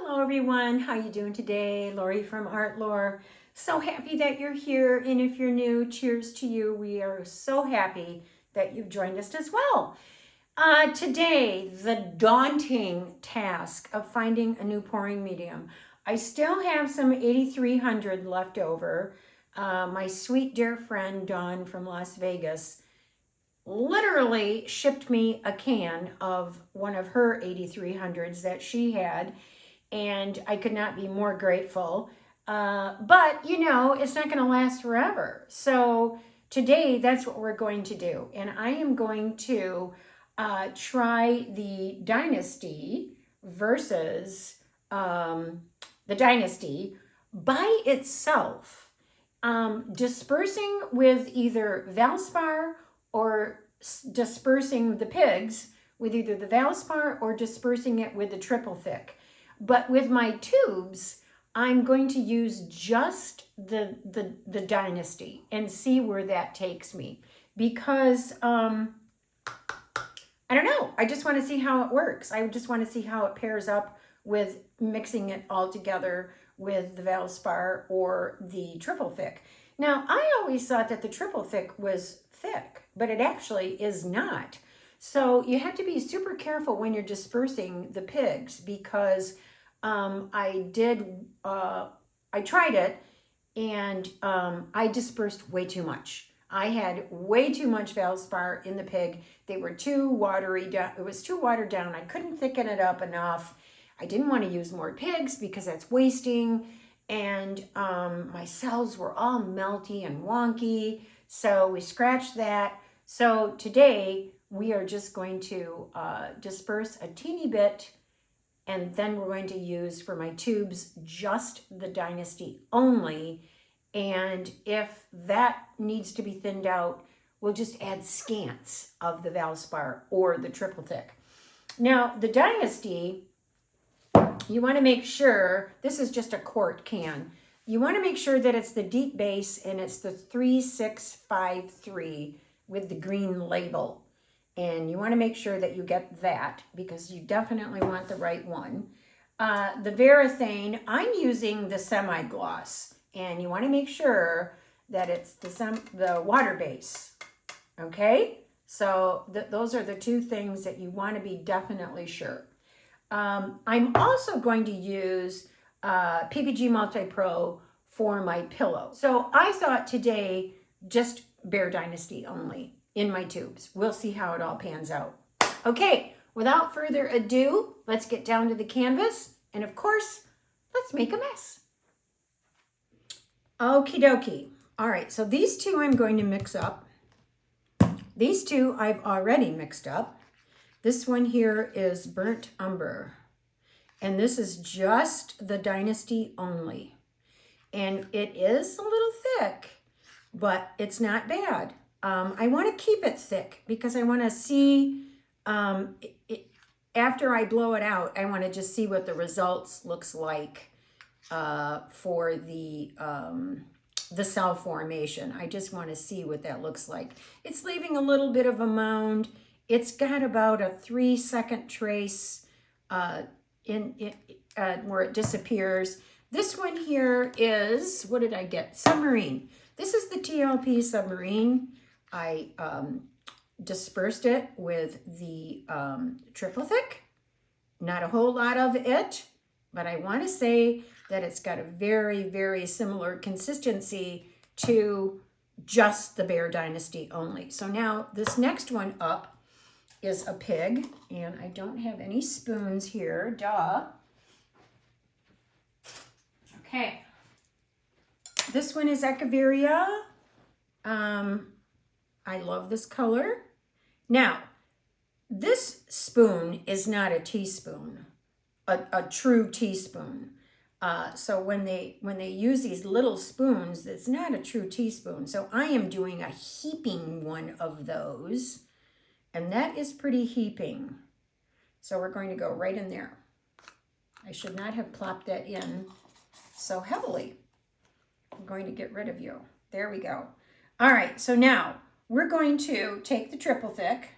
Hello everyone, how you doing today? Lori from ArtLor. So happy that you're here, and if you're new, cheers to you. We are so happy that you've joined us as well. Today, the daunting task of finding a new pouring medium. I still have some 8300 left over. My sweet dear friend Dawn from Las Vegas literally shipped me a can of one of her 8300s that she had, and I could not be more grateful. But you know, it's not going to last forever. So today, that's what we're going to do. And I am going to try the DYNASTY versus the DYNASTY by itself, dispersing with either VALSPAR or dispersing the pigs with either the VALSPAR or dispersing it with the triple thick. But with my tubes, I'm going to use just the DYNASTY and see where that takes me, because I don't know, I just want to see how it works. I just want to see how it pairs up with mixing it all together with the VALSPAR or the triple thick. Now, I always thought that the triple thick was thick, but it actually is not. So you have to be super careful when you're dispersing the pigs, because I tried it, and I dispersed way too much. I had way too much VALSPAR in the pig. They were too watery down. It was too watered down. I couldn't thicken it up enough. I didn't want to use more pigs because that's wasting. And my cells were all melty and wonky. So we scratched that. So today we are just going to disperse a teeny bit, and then we're going to use for my tubes just the DYNASTY only. And if that needs to be thinned out, we'll just add scants of the VALSPAR or the triple thick. Now, the DYNASTY, you want to make sure, this is just a quart can. You want to make sure that it's the deep base, and it's the 3653 with the green label. And you want to make sure that you get that, because you definitely want the right one. The Varathane, I'm using the semi-gloss, and you want to make sure that it's the water base. Okay? So those are the two things that you want to be definitely sure. I'm also going to use PPG Multi-pro for my pillow. So I thought today just Behr DYNASTY only in my tubes. We'll see how it all pans out. Okay, without further ado, let's get down to the canvas, and of course, let's make a mess. Okie dokie. All right, so these two I'm going to mix up. These two I've already mixed up. This one here is Burnt Umber, and this is just the DYNASTY only. And it is a little thick, but it's not bad. I want to keep it thick because I want to see, after I blow it out, I want to just see what the results looks like for the cell formation. I just want to see what that looks like. It's leaving a little bit of a mound. It's got about a 3-second trace where it disappears. This one here is, what did I get? Submarine. This is the TLP Submarine. I dispersed it with the triple thick. Not a whole lot of it, but I want to say that it's got a very, very similar consistency to just the Behr DYNASTY only. So now this next one up is a pig, and I don't have any spoons here, duh. Okay. This one is Echeveria. I love this color. Now, this spoon is not a teaspoon, a true teaspoon. So when they use these little spoons, it's not a true teaspoon. So I am doing a heaping one of those, and that is pretty heaping. So we're going to go right in there. I should not have plopped that in so heavily. I'm going to get rid of you. There we go. All right, so now we're going to take the triple thick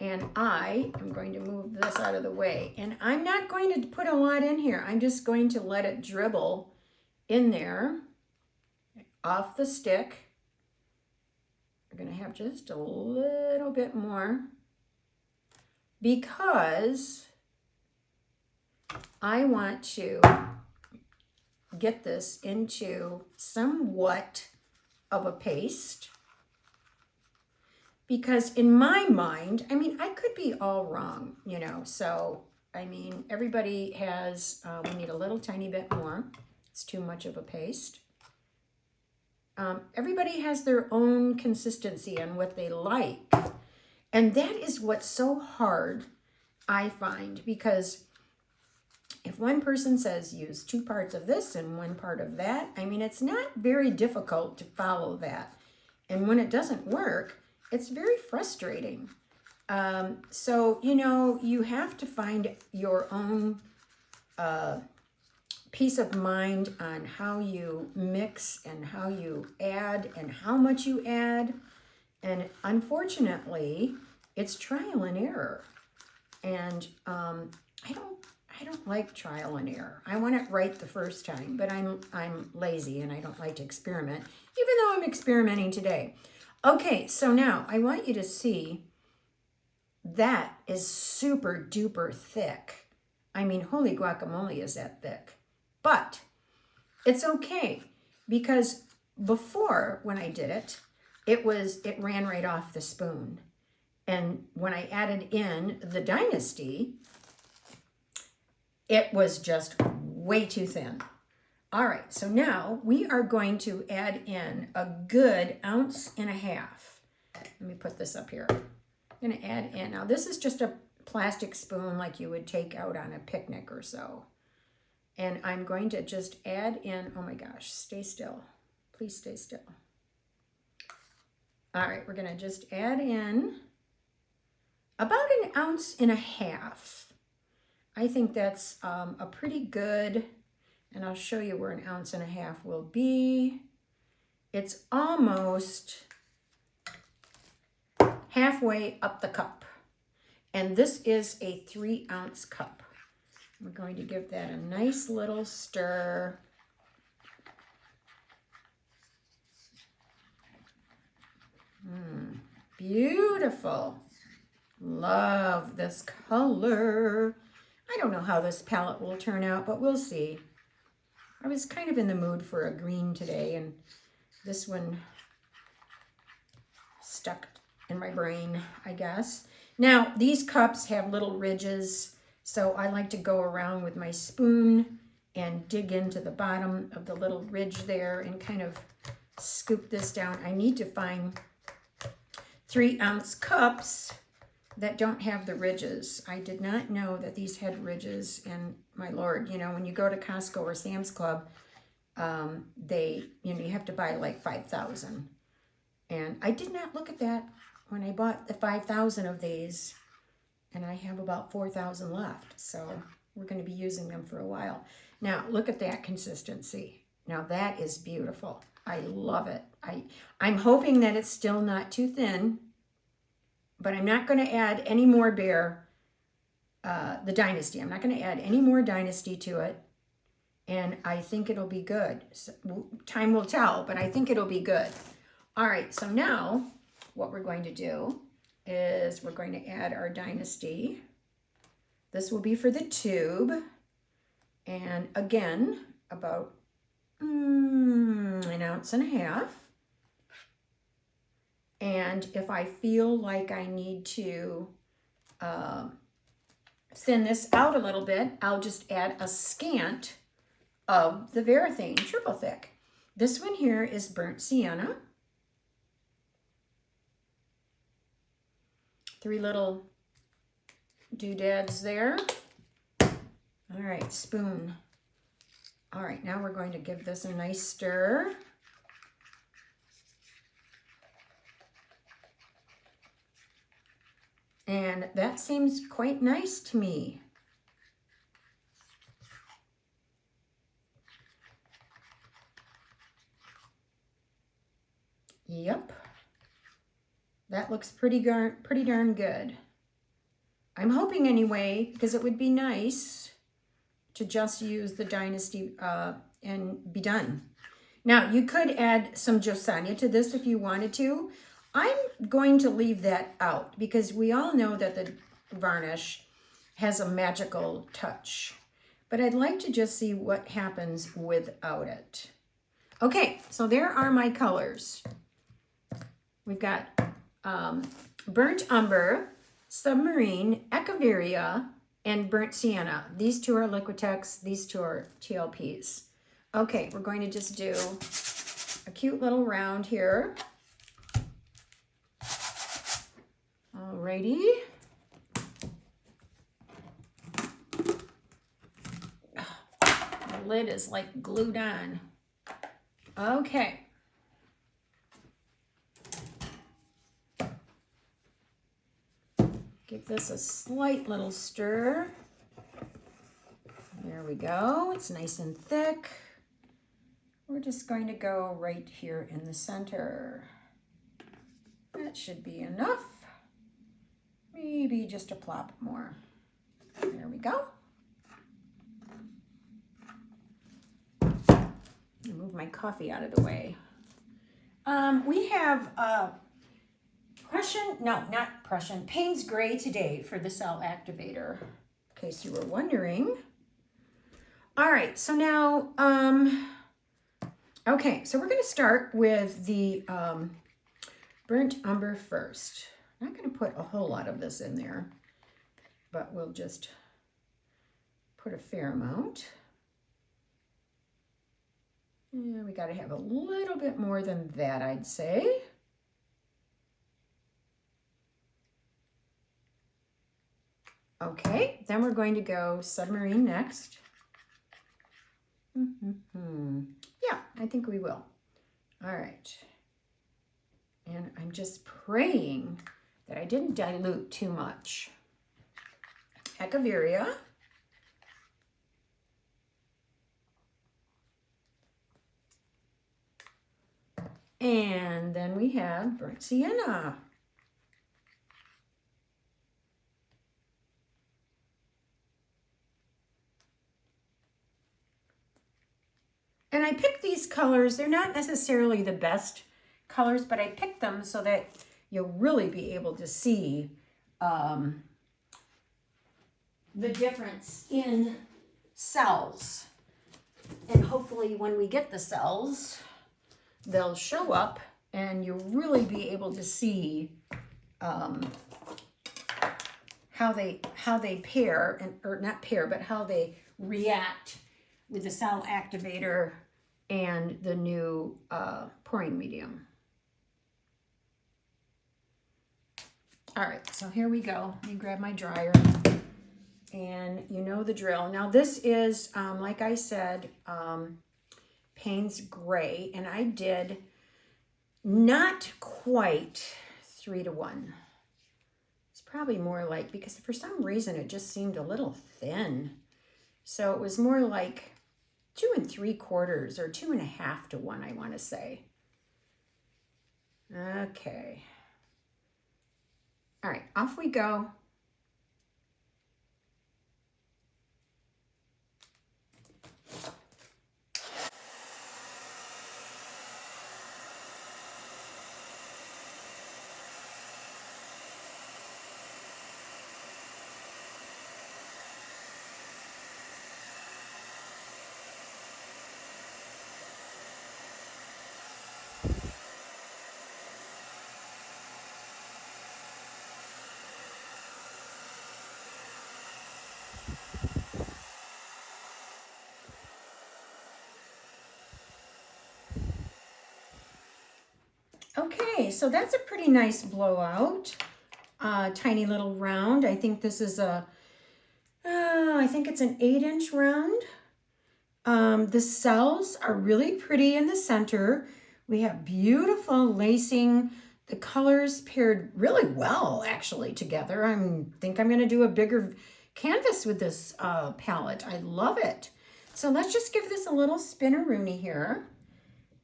And I am going to move this out of the way. And I'm not going to put a lot in here. I'm just going to let it dribble in there off the stick. We're going to have just a little bit more because I want to get this into somewhat of a paste. Because in my mind, I mean, I could be all wrong, you know, so, I mean, everybody has, we need a little tiny bit more. It's too much of a paste. Everybody has their own consistency on what they like. And that is what's so hard, I find, because if one person says use 2 parts of this and 1 part of that, I mean, it's not very difficult to follow that. And when it doesn't work, it's very frustrating. So, you know, you have to find your own peace of mind on how you mix and how you add and how much you add. And unfortunately, it's trial and error. And I don't like trial and error. I want it right the first time, but I'm lazy and I don't like to experiment, even though I'm experimenting today. Okay, so now I want you to see that is super duper thick. I mean, holy guacamole, is that thick. But it's okay because before when I did it, it ran right off the spoon. And when I added in the Dynasty, it was just way too thin. All right, so now we are going to add in a good 1.5 ounces. Let me put this up here. I'm gonna add in, now this is just a plastic spoon like you would take out on a picnic or so. And I'm going to just add in, oh my gosh, stay still. Please stay still. All right, we're gonna just add in about 1.5 ounces. I think that's a pretty good, and I'll show you where 1.5 ounces will be. It's almost halfway up the cup. And this is a 3-ounce cup. We're going to give that a nice little stir. Beautiful. Love this color. I don't know how this palette will turn out, but we'll see. I was kind of in the mood for a green today, and this one stuck in my brain, I guess. Now, these cups have little ridges, so I like to go around with my spoon and dig into the bottom of the little ridge there and kind of scoop this down. I need to find 3-ounce cups that don't have the ridges. I did not know that these had ridges, and my Lord, you know, when you go to Costco or Sam's Club, you have to buy like 5,000. And I did not look at that when I bought the 5,000 of these, and I have about 4,000 left. So we're going to be using them for a while. Now, look at that consistency. Now that is beautiful. I love it. I'm hoping that it's still not too thin, but I'm not going to add any more Behr, the Dynasty. I'm not going to add any more Dynasty to it, and I think it'll be good. So, time will tell, but I think it'll be good. All right, so now what we're going to do is we're going to add our Dynasty. This will be for the tube, and again, about 1.5 ounces. And if I feel like I need to thin this out a little bit, I'll just add a scant of the Varathane Triple Thick. This one here is Burnt Sienna. 3 little doodads there. All right, spoon. All right, now we're going to give this a nice stir. And that seems quite nice to me. Yep. That looks pretty darn good. I'm hoping anyway, because it would be nice to just use the Dynasty and be done. Now, you could add some Josania to this if you wanted to. I'm going to leave that out because we all know that the varnish has a magical touch. But I'd like to just see what happens without it. Okay, so there are my colors. We've got Burnt Umber, Submarine, Echeveria, and Burnt Sienna. These two are Liquitex, these two are TLPs. Okay, we're going to just do a cute little round here. Alrighty. The lid is like glued on. Okay. Give this a slight little stir. There we go. It's nice and thick. We're just going to go right here in the center. That should be enough. Maybe just a plop more. There we go. Move my coffee out of the way. We have Payne's Gray today for the cell activator, in case you were wondering. All right, so now, okay, so we're going to start with the Burnt Umber first. I'm not going to put a whole lot of this in there, but we'll just put a fair amount. Yeah, we got to have a little bit more than that, I'd say. Okay, then we're going to go Submarine next. Yeah, I think we will. All right. And I'm just praying that I didn't dilute too much. Echeveria. And then we have Burnt Sienna. And I picked these colors. They're not necessarily the best colors, but I picked them so that you'll really be able to see the difference in cells. And hopefully when we get the cells, they'll show up and you'll really be able to see how they pair, or not pair, but how they react with the cell activator and the new pouring medium. All right, so here we go. Let me grab my dryer. And you know the drill. Now this is, like I said, Payne's Gray, and I did not quite 3-to-1. It's probably more like, because for some reason it just seemed a little thin. So it was more like 2 3/4 or 2.5-to-1, I want to say. Okay. All right, off we go. Okay, so that's a pretty nice blowout. Tiny little round. I think this is I think it's an 8-inch round. The cells are really pretty in the center. We have beautiful lacing. The colors paired really well, actually, together. I think I'm going to do a bigger canvas with this palette. I love it. So let's just give this a little spin-a-rooney here.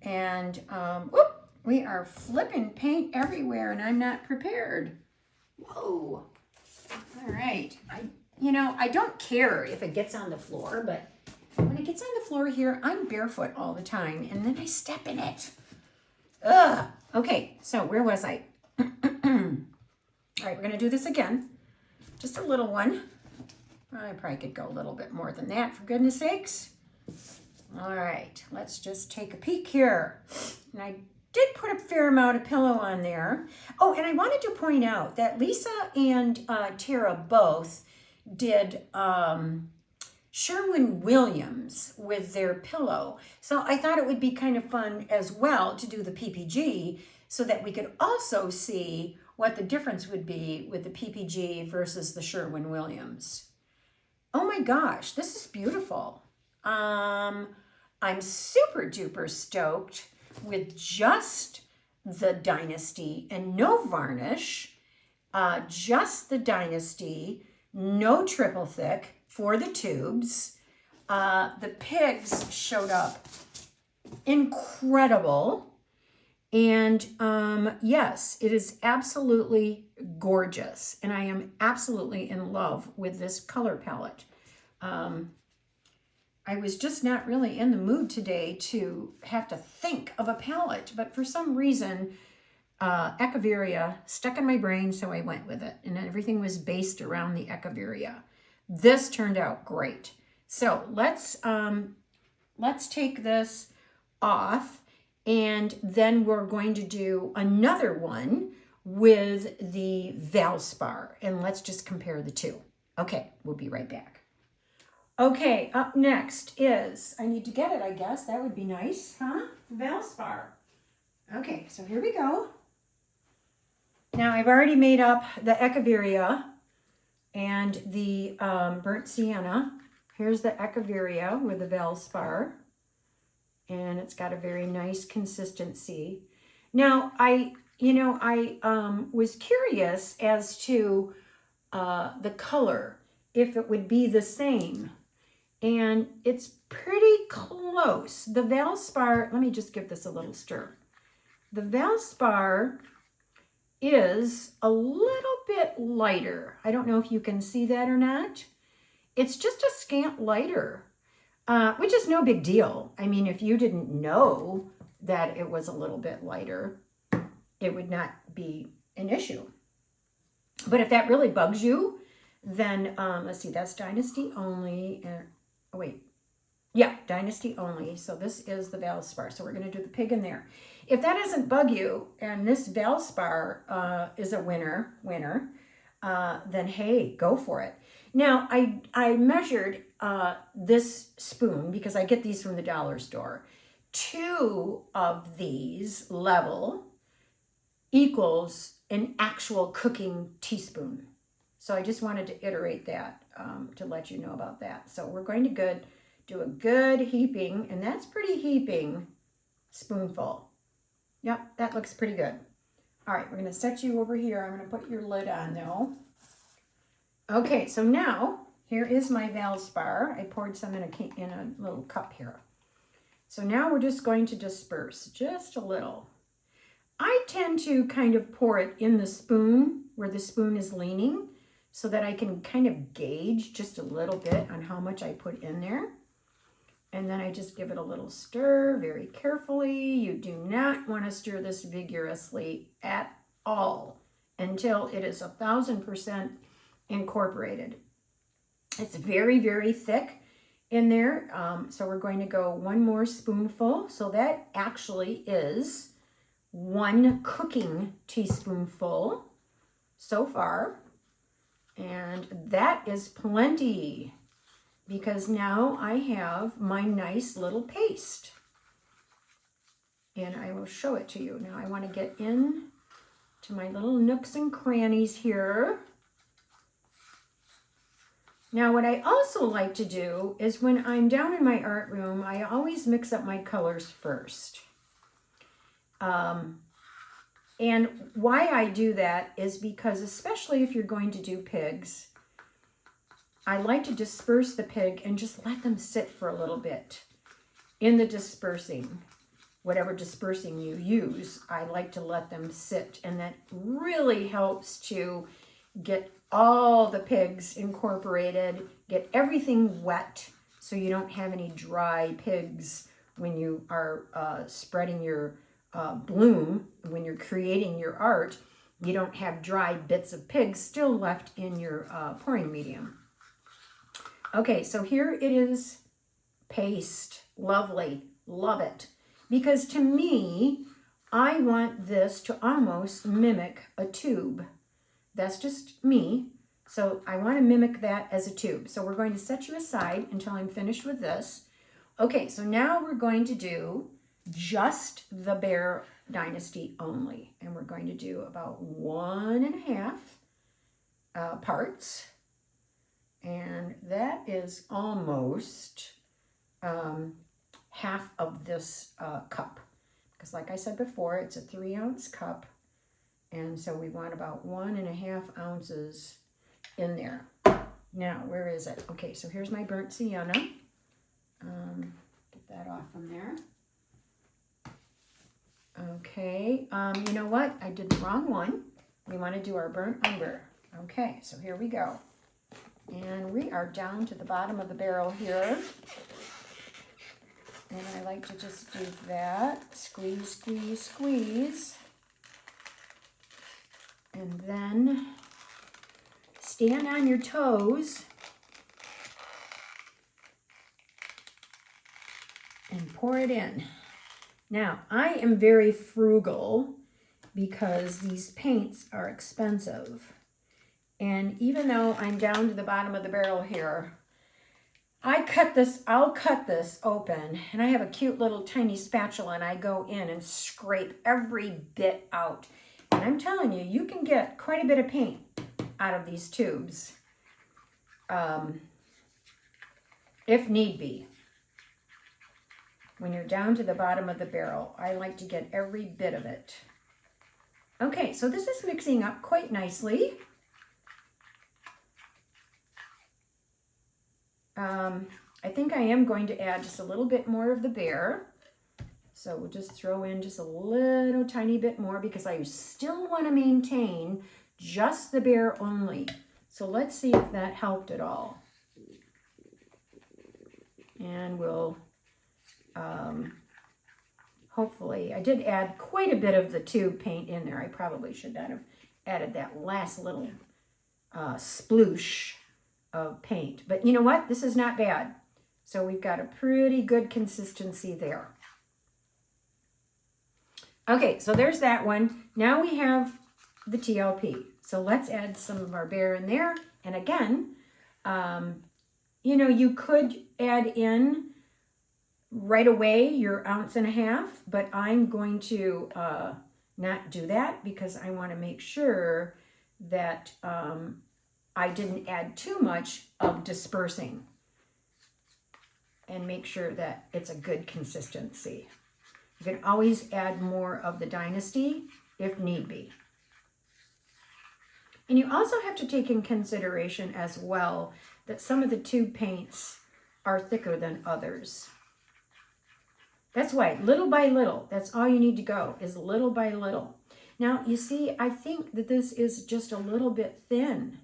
And, whoop! We are flipping paint everywhere and I'm not prepared. Whoa. All right. I don't care if it gets on the floor, but when it gets on the floor here, I'm barefoot all the time, and then I step in it. Ugh. Okay, so where was I? All right, we're going to do this again. Just a little one. I probably could go a little bit more than that, for goodness sakes. All right, let's just take a peek here. And I did put a fair amount of pillow on there. Oh, and I wanted to point out that Lisa and Tara both did Sherwin-Williams with their pillow. So I thought it would be kind of fun as well to do the PPG so that we could also see what the difference would be with the PPG versus the Sherwin-Williams. Oh my gosh, this is beautiful. I'm super duper stoked with just the Dynasty and no varnish, just the Dynasty, no triple thick for the tubes. The pigs showed up incredible. And yes, it is absolutely gorgeous. And I am absolutely in love with this color palette. I was just not really in the mood today to have to think of a palette, but for some reason, Echeveria stuck in my brain, so I went with it. And everything was based around the Echeveria. This turned out great. So let's take this off, and then we're going to do another one with the VALSPAR, and let's just compare the two. Okay, we'll be right back. Okay, up next is, I need to get it, I guess. That would be nice, huh? VALSPAR. Okay, so here we go. Now I've already made up the Echeveria and the burnt sienna. Here's the Echeveria with the VALSPAR, and it's got a very nice consistency. Now I was curious as to the color, if it would be the same. And it's pretty close. The VALSPAR, let me just give this a little stir. The VALSPAR is a little bit lighter. I don't know if you can see that or not. It's just a scant lighter, which is no big deal. I mean, if you didn't know that it was a little bit lighter, it would not be an issue. But if that really bugs you, then let's see, that's Dynasty only. Oh, wait. Yeah, Dynasty only. So this is the VALSPAR. So we're going to do the pig in there. If that doesn't bug you, and this VALSPAR is a winner, then hey, go for it. Now, I measured this spoon, because I get these from the dollar store. 2 of these level equals an actual cooking teaspoon. So I just wanted to iterate that to let you know about that. So we're going to do a good heaping, and that's pretty heaping spoonful. Yep, that looks pretty good. All right, we're going to set you over here. I'm going to put your lid on though. Okay, so now here is my VALSPAR. I poured some in a little cup here. So now we're just going to disperse just a little. I tend to kind of pour it in the spoon where the spoon is leaning, so that I can kind of gauge just a little bit on how much I put in there. And then I just give it a little stir very carefully. You do not want to stir this vigorously at all until it is 1000% incorporated. It's very, very thick in there. So we're going to go 1 more spoonful. So that actually is 1 cooking teaspoonful so far. And that is plenty, because now I have my nice little paste. And I will show it to you. Now I want to get in to my little nooks and crannies here. Now what I also like to do is when I'm down in my art room, I always mix up my colors first. And why I do that is because, especially if you're going to do pigs, I like to disperse the pig and just let them sit for a little bit in the dispersing. Whatever dispersing you use, I like to let them sit, and that really helps to get all the pigs incorporated, get everything wet so you don't have any dry pigs when you are spreading your bloom, when you're creating your art. You don't have dry bits of pigs still left in your pouring medium. Okay, so here it is, paste. Lovely, love it. Because to me, I want this to almost mimic a tube. That's just me. So I want to mimic that as a tube. So we're going to set you aside until I'm finished with this. Okay, so now we're going to do just the Behr Dynasty only. And we're going to do about 1.5 parts. And that is almost half of this cup. Because like I said before, it's a 3-ounce cup. And so we want about 1.5 ounces in there. Now, where is it? Okay, so here's my burnt sienna. Get that off from there. Okay, you know what? I did the wrong one. We want to do our burnt umber. Okay, so here we go. And we are down to the bottom of the barrel here. And I like to just do that. Squeeze, squeeze, squeeze. And then stand on your toes and pour it in. Now, I am very frugal because these paints are expensive. And even though I'm down to the bottom of the barrel here, I'll cut this open, and I have a cute little tiny spatula, and I go in and scrape every bit out. And I'm telling you, you can get quite a bit of paint out of these tubes, if need be. When you're down to the bottom of the barrel, I like to get every bit of it. Okay, so this is mixing up quite nicely. I think I am going to add just a little bit more of the Behr. So we'll just throw in just a little tiny bit more because I still want to maintain just the Behr only. So let's see if that helped at all. And we'll, hopefully, I did add quite a bit of the tube paint in there. I probably should not have added that last little sploosh of paint. But you know what? This is not bad. So we've got a pretty good consistency there. Okay, so there's that one. Now we have the TLP. So let's add some of our Behr in there. And again, you know, you could add in right away your 1.5 ounces, but I'm going to not do that because I want to make sure that I didn't add too much of dispersing and make sure that it's a good consistency. You can always add more of the Dynasty if need be. And you also have to take in consideration as well that some of the tube paints are thicker than others. That's why, little by little, that's all you need to go, is little by little. Now, you see, I think that this is just a little bit thin.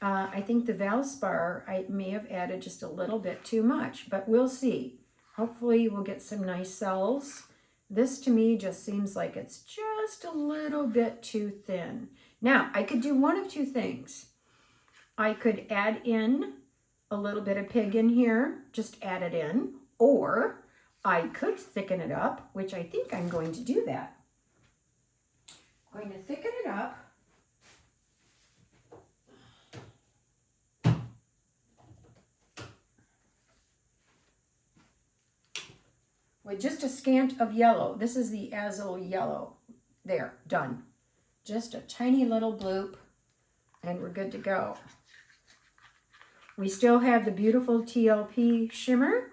I think the VALSPAR, I may have added just a little bit too much, but we'll see. Hopefully we'll get some nice cells. This to me just seems like it's just a little bit too thin. Now, I could do one of two things. I could add in a little bit of pig in here, just add it in, or I could thicken it up, which I think I'm going to do that. I'm going to thicken it up. With just a scant of yellow. This is the Azul yellow. There, done. Just a tiny little bloop, and we're good to go. We still have the beautiful TLP shimmer,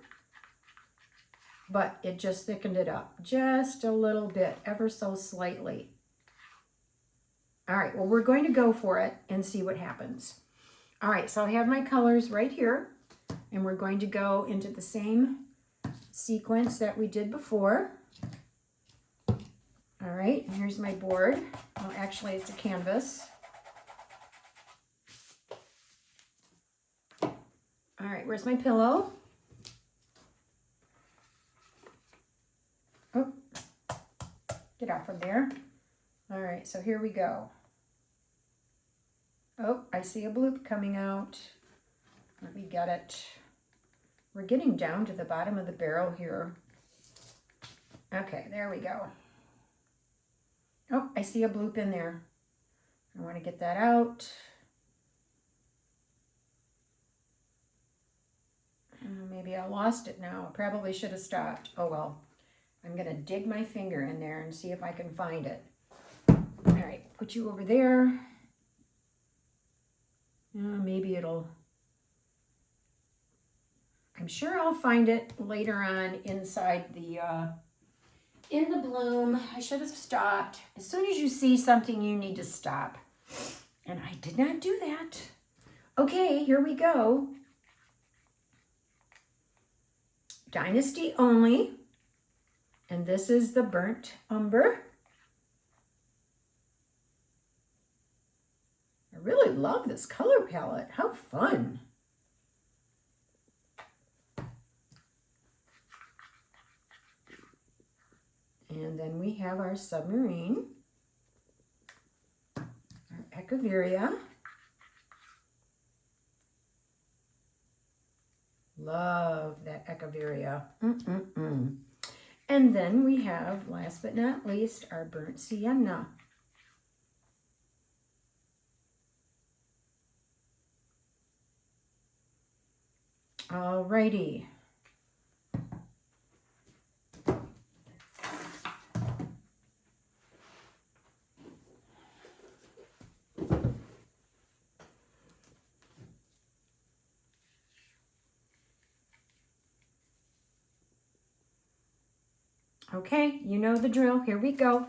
but it just thickened it up just a little bit, ever so slightly. All right, well, we're going to go for it and see what happens. All right, so I have my colors right here, and we're going to go into the same sequence that we did before. All right, and here's my board. Well, actually, it's a canvas. All right, where's my pillow? Oh, get off of there. All right, so here we go. Oh, I see a bloop coming out. Let me get it. We're getting down to the bottom of the barrel here. Okay, there we go. Oh, I see a bloop in there. I want to get that out. Maybe I lost it now. I probably should have stopped. Oh well. I'm going to dig my finger in there and see if I can find it. All right, put you over there. Maybe it'll... I'm sure I'll find it later on inside the... in the bloom. I should have stopped. As soon as you see something, you need to stop. And I did not do that. Okay, here we go. Dynasty only. And this is the burnt umber. I really love this color palette. How fun. And then we have our submarine, our Echeveria. Love that Echeveria. And then we have, last but not least, our burnt sienna. Alrighty. Okay, you know the drill. Here we go.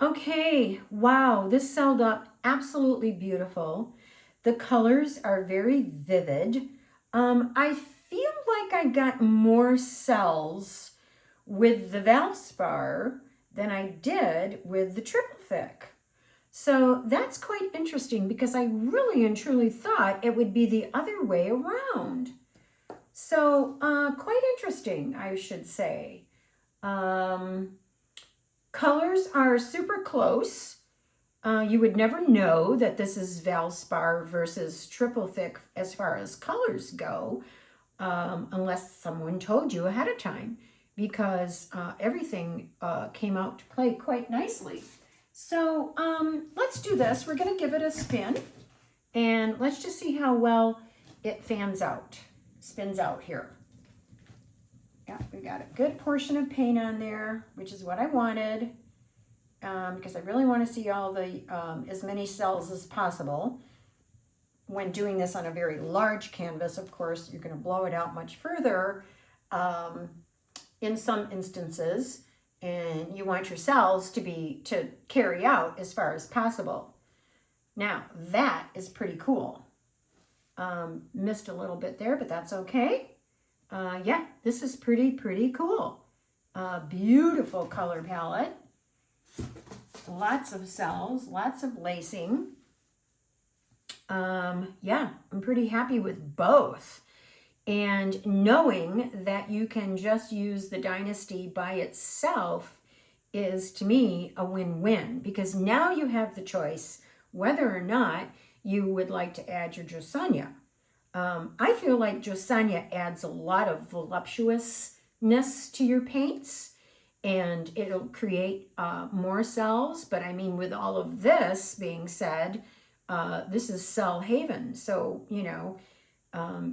Okay, wow, this celled up absolutely beautiful. The colors are very vivid. I feel like I got more cells with the VALSPAR than I did with the triple thick. So that's quite interesting because I really and truly thought it would be the other way around. So quite interesting, I should say. Colors are super close. You would never know that this is VALSPAR versus triple thick as far as colors go, unless someone told you ahead of time, because everything came out to play quite nicely. So let's do this. We're going to give it a spin, and let's just see how well it spins out here. Yeah, we got a good portion of paint on there, which is what I wanted, because I really want to see all the as many cells as possible. When doing this on a very large canvas, of course, you're going to blow it out much further in some instances, and you want your cells to carry out as far as possible. Now, that is pretty cool. Missed a little bit there, but that's okay. Yeah, this is pretty cool. Beautiful color palette. Lots of cells, lots of lacing. Yeah, I'm pretty happy with both. And knowing that you can just use the Dynasty by itself is, to me, a win-win, because now you have the choice whether or not you would like to add your Josanya. I feel like Josanya adds a lot of voluptuousness to your paints, and it'll create more cells. But I mean, with all of this being said, this is cell haven. So, you know,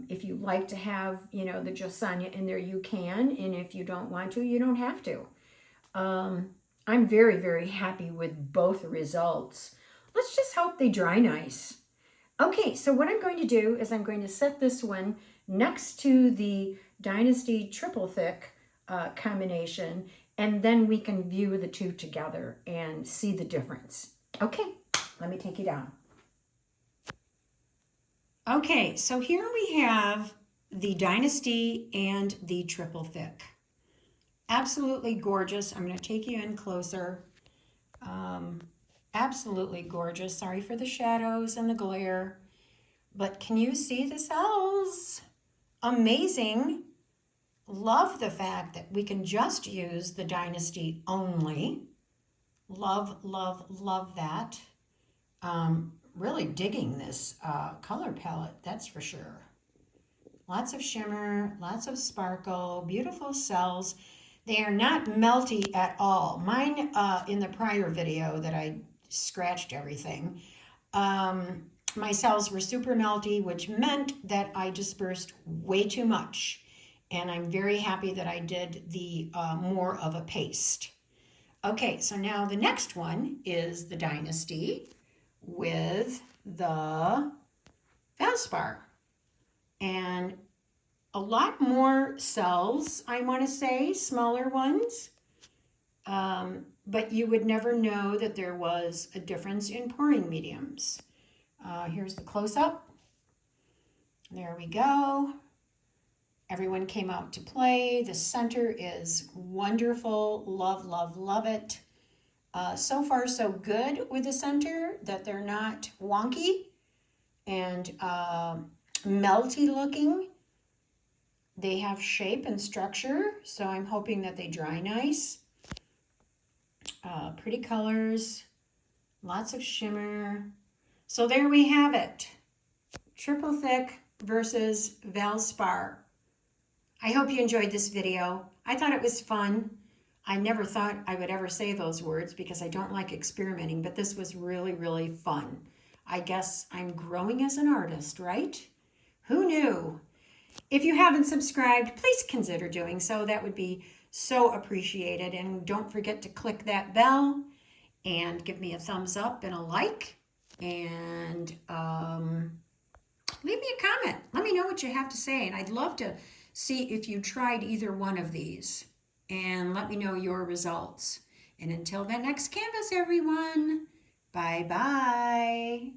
if you like to have, you know, the Josanya in there, you can. And if you don't want to, you don't have to. I'm I'm very, very happy with both results. Let's just hope they dry nice. Okay, so what I'm going to do is I'm going to set this one next to the Dynasty Triple Thick combination, and then we can view the two together and see the difference. Okay, let me take you down. Okay, so here we have the Dynasty and the Triple Thick. Absolutely gorgeous. I'm going to take you in closer. Absolutely gorgeous. Sorry for the shadows and the glare. But can you see the cells? Amazing. Love the fact that we can just use the Dynasty only. Love, love, love that. Really digging this color palette, that's for sure. Lots of shimmer, lots of sparkle, beautiful cells. They are not melty at all. Mine, in the prior video that I scratched everything, my cells were super melty, which meant that I dispersed way too much. And I'm very happy that I did the more of a paste. Okay, so now the next one is the Dynasty with the VALSPAR. And a lot more cells, I want to say, smaller ones. But you would never know that there was a difference in pouring mediums. Here's the close-up. There we go. Everyone came out to play. The center is wonderful. Love, love, love it. So far, so good with the center, that they're not wonky and melty looking. They have shape and structure, so I'm hoping that they dry nice. Pretty colors, lots of shimmer. So there we have it. Triple Thick versus VALSPAR. I hope you enjoyed this video. I thought it was fun. I never thought I would ever say those words because I don't like experimenting, but this was really, really fun. I guess I'm growing as an artist, right? Who knew? If you haven't subscribed, please consider doing so. That would be so appreciated. And don't forget to click that bell and give me a thumbs up and a like. And leave me a comment. Let me know what you have to say. And I'd love to see if you tried either one of these. And let me know your results. And until that next canvas, everyone, bye-bye.